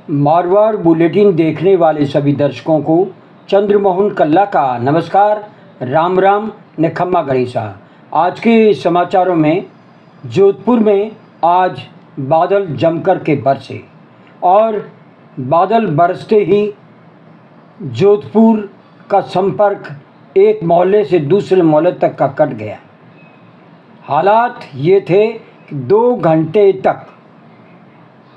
Marwar bulletin देखने वाले सभी दर्शकों को चंद्रमोहन कल्ला का नमस्कार, राम राम, निखम्मा गणेशा। आज के समाचारों में जोधपुर में आज बादल जमकर के बरसे और बादल बरसते ही जोधपुर का संपर्क एक मोहल्ले से दूसरे मोहल्ले तक का कट गया। हालात ये थे कि 2 घंटे तक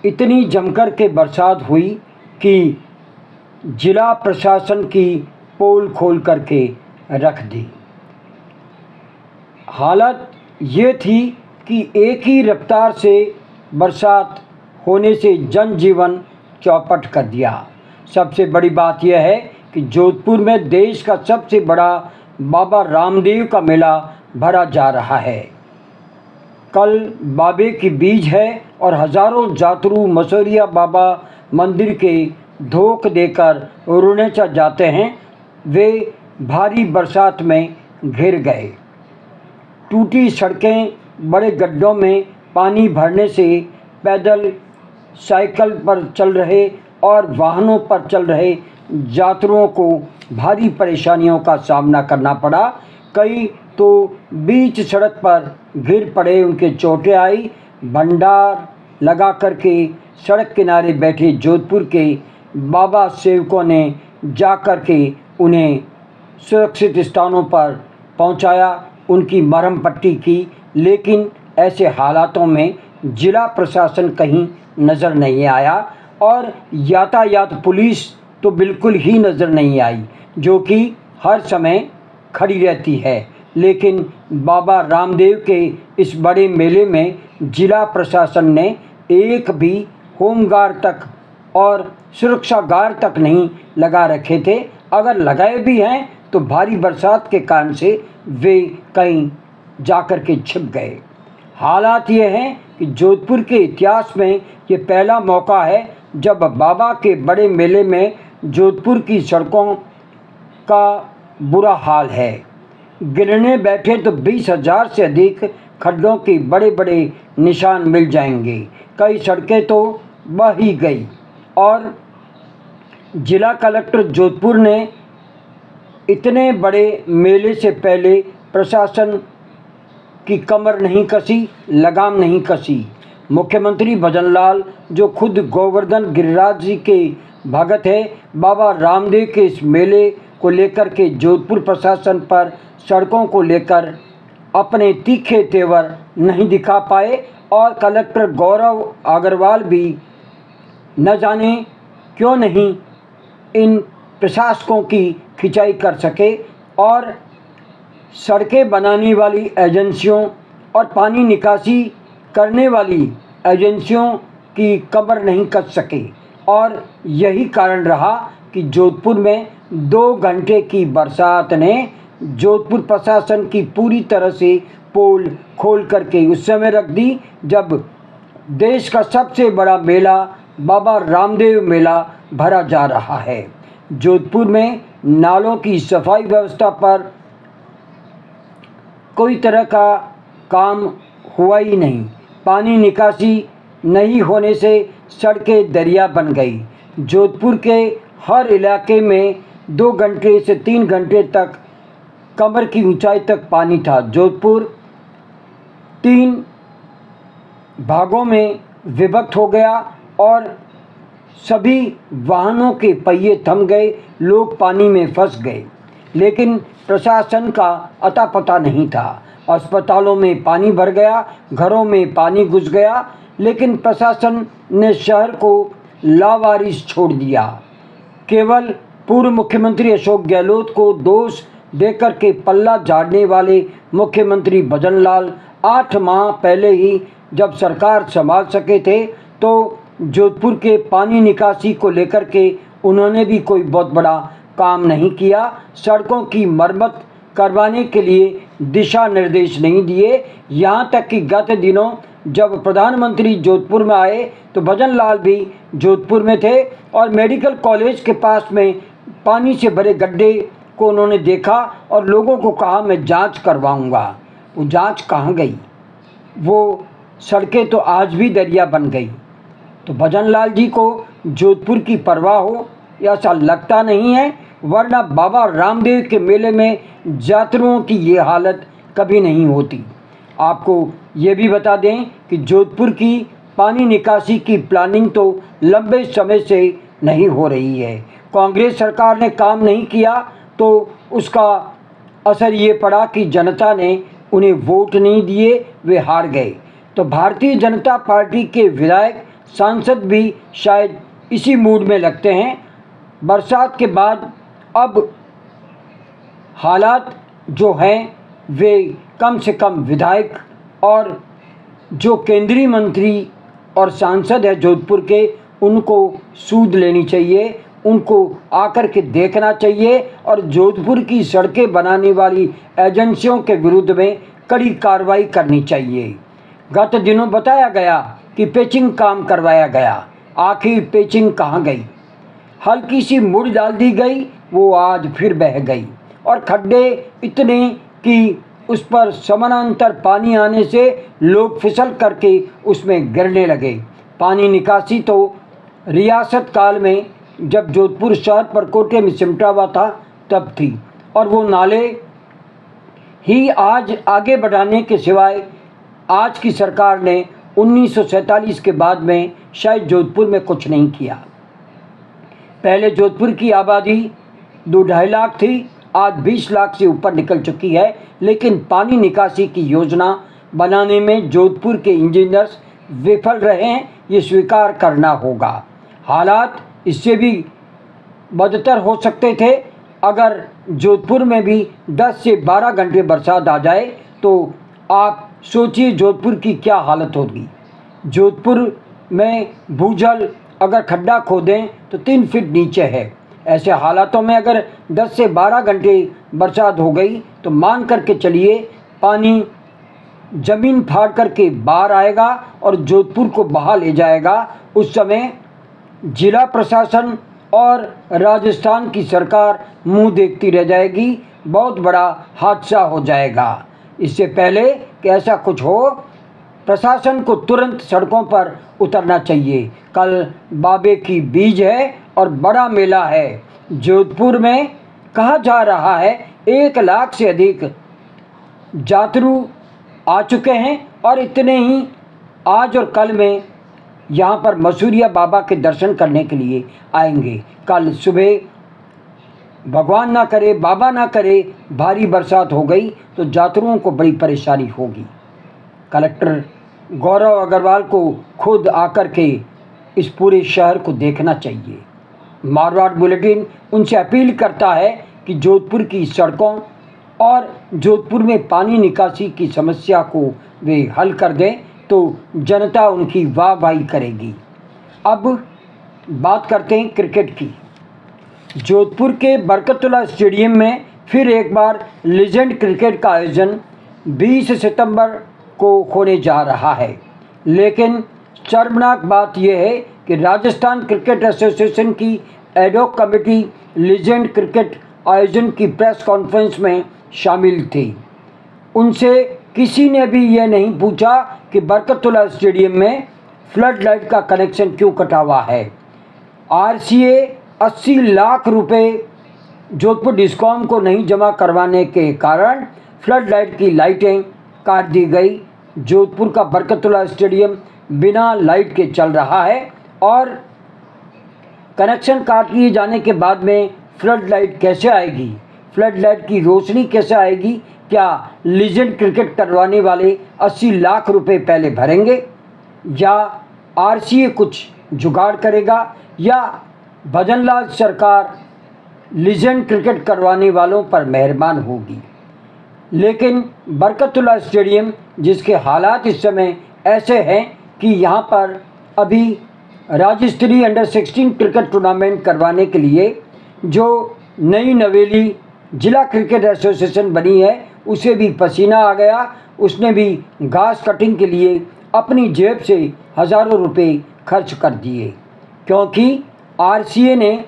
इतनी जमकर के बरसात हुई कि जिला प्रशासन की पोल खोल करके रख दी। हालत ये थी कि एक ही रफ्तार से बरसात होने से जनजीवन चौपट कर दिया। सबसे बड़ी बात यह है कि जोधपुर में देश का सबसे बड़ा बाबा रामदेव का मेला भरा जा रहा है। कल बाबे की बीज है और हजारों यात्रु मसोरिया बाबा मंदिर के धोख देकर रुनेचा जाते हैं। वे भारी बरसात में घिर गए। टूटी सड़कें, बड़े गड्ढों में पानी भरने से पैदल, साइकिल पर चल रहे और वाहनों पर चल रहे यात्रियों को भारी परेशानियों का सामना करना पड़ा। कई तो बीच सड़क पर गिर पड़े, उनके चोटें आई। भंडार लगा करके सड़क किनारे बैठे जोधपुर के बाबा सेवकों ने जा कर के उन्हें सुरक्षित स्थानों पर पहुंचाया, उनकी मरहम पट्टी की। लेकिन ऐसे हालातों में जिला प्रशासन कहीं नज़र नहीं आया और यातायात पुलिस तो बिल्कुल ही नज़र नहीं आई, जो कि हर समय खड़ी रहती है। लेकिन बाबा रामदेव के इस बड़े मेले में जिला प्रशासन ने एक भी होमगार्ड तक और सुरक्षा गार्ड तक नहीं लगा रखे थे। अगर लगाए भी हैं तो भारी बरसात के कारण से वे कहीं जाकर के छिप गए। हालात ये हैं कि जोधपुर के इतिहास में ये पहला मौका है जब बाबा के बड़े मेले में जोधपुर की सड़कों का बुरा हाल है। गिरने बैठे तो 20,000 से अधिक खड्डों के बड़े बड़े निशान मिल जाएंगे। कई सड़कें तो बह ही गई और जिला कलेक्टर जोधपुर ने इतने बड़े मेले से पहले प्रशासन की कमर नहीं कसी, लगाम नहीं कसी। मुख्यमंत्री भजनलाल, जो खुद गोवर्धन गिरिराज जी के भगत है, बाबा रामदेव के इस मेले को लेकर के जोधपुर प्रशासन पर सड़कों को लेकर अपने तीखे तेवर नहीं दिखा पाए और कलेक्टर गौरव अग्रवाल भी न जाने क्यों नहीं इन प्रशासकों की खिंचाई कर सके और सड़कें बनाने वाली एजेंसियों और पानी निकासी करने वाली एजेंसियों की कमर नहीं कस सके। और यही कारण रहा कि जोधपुर में 2 घंटे की बरसात ने जोधपुर प्रशासन की पूरी तरह से पोल खोल करके उस समय रख दी जब देश का सबसे बड़ा मेला बाबा रामदेव मेला भरा जा रहा है। जोधपुर में नालों की सफाई व्यवस्था पर कोई तरह का काम हुआ ही नहीं। पानी निकासी नहीं होने से सड़कें दरिया बन गई। जोधपुर के हर इलाके में 2 घंटे से 3 घंटे तक कमर की ऊंचाई तक पानी था। जोधपुर 3 भागों में विभक्त हो गया और सभी वाहनों के पहिए थम गए, लोग पानी में फंस गए। लेकिन प्रशासन का अता पता नहीं था। अस्पतालों में पानी भर गया, घरों में पानी घुस गया, लेकिन प्रशासन ने शहर को लावारिस छोड़ दिया। केवल पूर्व मुख्यमंत्री अशोक गहलोत को दोष देकर के पल्ला झाड़ने वाले मुख्यमंत्री भजनलाल 8 माह पहले ही जब सरकार संभाल सके थे तो जोधपुर के पानी निकासी को लेकर के उन्होंने भी कोई बहुत बड़ा काम नहीं किया। सड़कों की मरम्मत करवाने के लिए दिशा निर्देश नहीं दिए। यहाँ तक कि गत दिनों जब प्रधानमंत्री जोधपुर में आए तो भजनलाल भी जोधपुर में थे और मेडिकल कॉलेज के पास में पानी से भरे गड्ढे को उन्होंने देखा और लोगों को कहा मैं जांच करवाऊंगा। वो जांच कहाँ गई? वो सड़कें तो आज भी दरिया बन गई। तो भजन लाल जी को जोधपुर की परवाह हो, ऐसा लगता नहीं है, वरना बाबा रामदेव के मेले में यात्रियों की ये हालत कभी नहीं होती। आपको ये भी बता दें कि जोधपुर की पानी निकासी की प्लानिंग तो लंबे समय से नहीं हो रही है। कांग्रेस सरकार ने काम नहीं किया तो उसका असर ये पड़ा कि जनता ने उन्हें वोट नहीं दिए, वे हार गए। तो भारतीय जनता पार्टी के विधायक सांसद भी शायद इसी मूड में लगते हैं। बरसात के बाद अब हालात जो हैं वे कम से कम विधायक और जो केंद्रीय मंत्री और सांसद है जोधपुर के, उनको सूद लेनी चाहिए, उनको आकर के देखना चाहिए और जोधपुर की सड़कें बनाने वाली एजेंसियों के विरुद्ध में कड़ी कार्रवाई करनी चाहिए। गत दिनों बताया गया कि पेचिंग काम करवाया गया, आखिर पेचिंग कहाँ गई? हल्की सी मुड़ डाल दी गई, वो आज फिर बह गई और खड्डे इतने कि उस पर समानांतर पानी आने से लोग फिसल करके उसमें गिरने लगे। पानी निकासी तो रियासत काल में जब जोधपुर शहर परकोटे में सिमटा हुआ था तब थी, और वो नाले ही आज आगे बढ़ाने के सिवाय आज की सरकार ने 1947 के बाद में शायद जोधपुर में कुछ नहीं किया। पहले जोधपुर की आबादी 2-2.5 लाख थी, आज 20 लाख से ऊपर निकल चुकी है, लेकिन पानी निकासी की योजना बनाने में जोधपुर के इंजीनियर्स विफल रहे हैं, ये स्वीकार करना होगा। हालात इससे भी बदतर हो सकते थे। अगर जोधपुर में भी 10 से 12 घंटे बरसात आ जाए तो आप सोचिए जोधपुर की क्या हालत होगी। जोधपुर में भूजल अगर खड्डा खोदें तो 3 फीट नीचे है। ऐसे हालातों में अगर 10 से 12 घंटे बरसात हो गई तो मान करके चलिए पानी ज़मीन फाड़ करके बाहर आएगा और जोधपुर को बहा ले जाएगा। उस समय जिला प्रशासन और राजस्थान की सरकार मुंह देखती रह जाएगी, बहुत बड़ा हादसा हो जाएगा। इससे पहले कि ऐसा कुछ हो, प्रशासन को तुरंत सड़कों पर उतरना चाहिए। कल बाबे की बीज है और बड़ा मेला है जोधपुर में। कहा जा रहा है 1 लाख से अधिक यात्रु आ चुके हैं और इतने ही आज और कल में यहाँ पर मसूरिया बाबा के दर्शन करने के लिए आएंगे। कल सुबह भगवान ना करे, बाबा ना करे, भारी बरसात हो गई तो यात्रियों को बड़ी परेशानी होगी। कलेक्टर गौरव अग्रवाल को खुद आकर के इस पूरे शहर को देखना चाहिए। मारवाड़ बुलेटिन उनसे अपील करता है कि जोधपुर की सड़कों और जोधपुर में पानी निकासी की समस्या को वे हल कर दें तो जनता उनकी वाहवाही करेगी। अब बात करते हैं क्रिकेट की। जोधपुर के बरकतुल्ला स्टेडियम में फिर एक बार लीजेंड क्रिकेट का आयोजन 20 सितंबर को होने जा रहा है, लेकिन शर्मनाक बात यह है कि राजस्थान क्रिकेट एसोसिएशन की एडॉक कमेटी लीजेंड क्रिकेट आयोजन की प्रेस कॉन्फ्रेंस में शामिल थी। उनसे किसी ने भी यह नहीं पूछा कि बरकतुल्ला स्टेडियम में फ्लड लाइट का कनेक्शन क्यों कटा हुआ है। आरसीए 80 लाख रुपए जोधपुर डिस्कॉम को नहीं जमा करवाने के कारण फ्लड लाइट की लाइटें काट दी गई। जोधपुर का बरकतुल्ला स्टेडियम बिना लाइट के चल रहा है और कनेक्शन काट लिए जाने के बाद में फ्लड लाइट कैसे आएगी, फ्लड लाइट की रोशनी कैसे आएगी? क्या लीजेंड क्रिकेट करवाने वाले 80 लाख रुपए पहले भरेंगे या आरसीए कुछ जुगाड़ करेगा या भजनलाल सरकार लीजेंड क्रिकेट करवाने वालों पर मेहरबान होगी? लेकिन बरकतुल्ला स्टेडियम जिसके हालात इस समय ऐसे हैं कि यहाँ पर अभी राज्य स्तरीय अंडर 16 क्रिकेट टूर्नामेंट करवाने के लिए जो नई नवेली जिला क्रिकेट एसोसिएशन बनी है उसे भी पसीना आ गया। उसने भी घास कटिंग के लिए अपनी जेब से हज़ारों रुपए खर्च कर दिए, क्योंकि आरसीए ने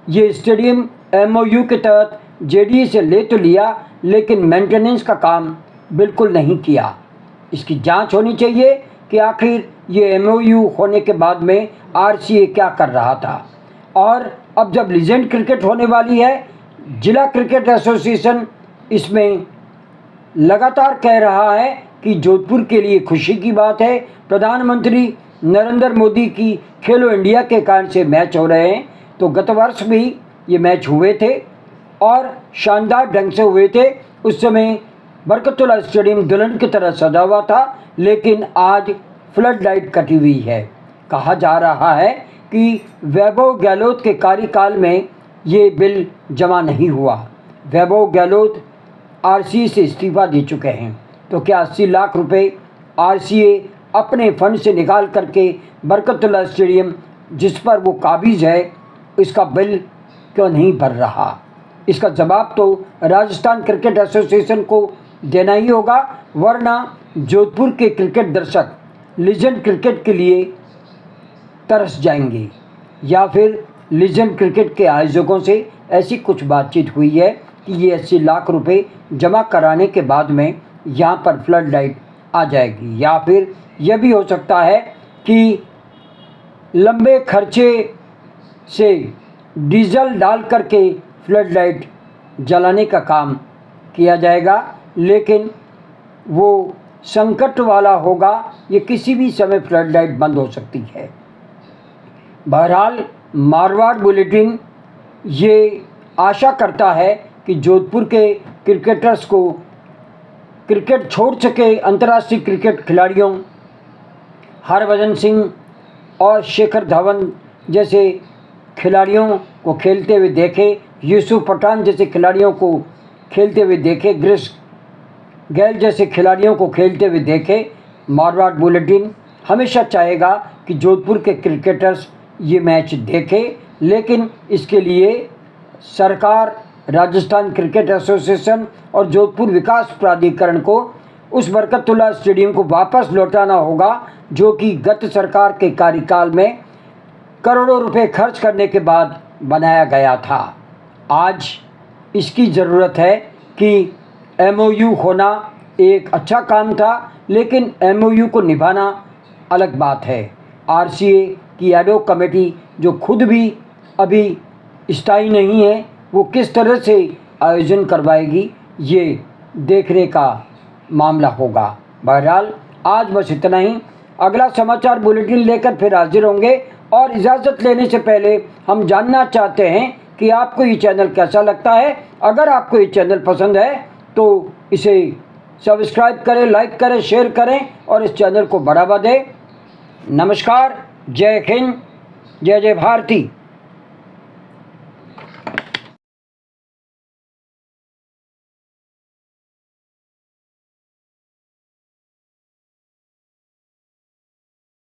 ये स्टेडियम एमओयू के तहत जेडीए से ले तो लिया लेकिन मेंटेनेंस का काम बिल्कुल नहीं किया। इसकी जांच होनी चाहिए कि आखिर ये एमओयू होने के बाद में आरसीए क्या कर रहा था। और अब जब लीजेंड क्रिकेट होने वाली है, जिला क्रिकेट एसोसिएशन इसमें लगातार कह रहा है कि जोधपुर के लिए खुशी की बात है। प्रधानमंत्री नरेंद्र मोदी की खेलो इंडिया के कारण से मैच हो रहे हैं। तो गत वर्ष भी ये मैच हुए थे और शानदार ढंग से हुए थे। उस समय बरकतुल्लाह स्टेडियम दुल्हन की तरह सजा हुआ था, लेकिन आज फ्लड लाइट कटी हुई है। कहा जा रहा है कि वैभव गहलोत के कार्यकाल में ये बिल जमा नहीं हुआ। वैभव गहलोत आरसीए से इस्तीफा दे चुके हैं। तो क्या 80 लाख रुपए आरसीए अपने फंड से निकाल करके बरकतुल्लाह स्टेडियम, जिस पर वो काबिज है, इसका बिल क्यों नहीं भर रहा? इसका जवाब तो राजस्थान क्रिकेट एसोसिएशन को देना ही होगा, वरना जोधपुर के क्रिकेट दर्शक लीजेंड क्रिकेट के लिए तरस जाएंगे। या फिर लीजेंड क्रिकेट के आयोजकों से ऐसी कुछ बातचीत हुई है कि ये 80 लाख रुपए जमा कराने के बाद में यहाँ पर फ्लड लाइट आ जाएगी। या फिर यह भी हो सकता है कि लंबे खर्चे से डीजल डाल करके फ्लड लाइट जलाने का काम किया जाएगा, लेकिन वो संकट वाला होगा। ये किसी भी समय फ्लड लाइट बंद हो सकती है। बहरहाल मारवाड़ बुलेटिन ये आशा करता है कि जोधपुर के क्रिकेटर्स को क्रिकेट छोड़ सके अंतर्राष्ट्रीय क्रिकेट खिलाड़ियों हरभजन सिंह और शिखर धवन जैसे खिलाड़ियों को खेलते हुए देखे, यूसुफ पठान जैसे खिलाड़ियों को खेलते हुए देखे, ग्रिस गैल जैसे खिलाड़ियों को खेलते हुए देखे। मारवाड़ बुलेटिन हमेशा चाहेगा कि जोधपुर के क्रिकेटर्स ये मैच देखें, लेकिन इसके लिए सरकार, राजस्थान क्रिकेट एसोसिएशन और जोधपुर विकास प्राधिकरण को उस बरकतुल्लाह स्टेडियम को वापस लौटाना होगा, जो कि गत सरकार के कार्यकाल में करोड़ों रुपए खर्च करने के बाद बनाया गया था। आज इसकी ज़रूरत है कि एमओयू होना एक अच्छा काम था, लेकिन एमओयू को निभाना अलग बात है। आरसीए की एडोक कमेटी, जो खुद भी अभी स्थायी नहीं है, वो किस तरह से आयोजन करवाएगी, ये देखने का मामला होगा। बहरहाल आज बस इतना ही। अगला समाचार बुलेटिन लेकर फिर हाजिर होंगे, और इजाज़त लेने से पहले हम जानना चाहते हैं कि आपको ये चैनल कैसा लगता है। अगर आपको ये चैनल पसंद है तो इसे सब्सक्राइब करें, लाइक करें, शेयर करें और इस चैनल को बढ़ावा दें। नमस्कार, जय हिंद, जय जय भारती।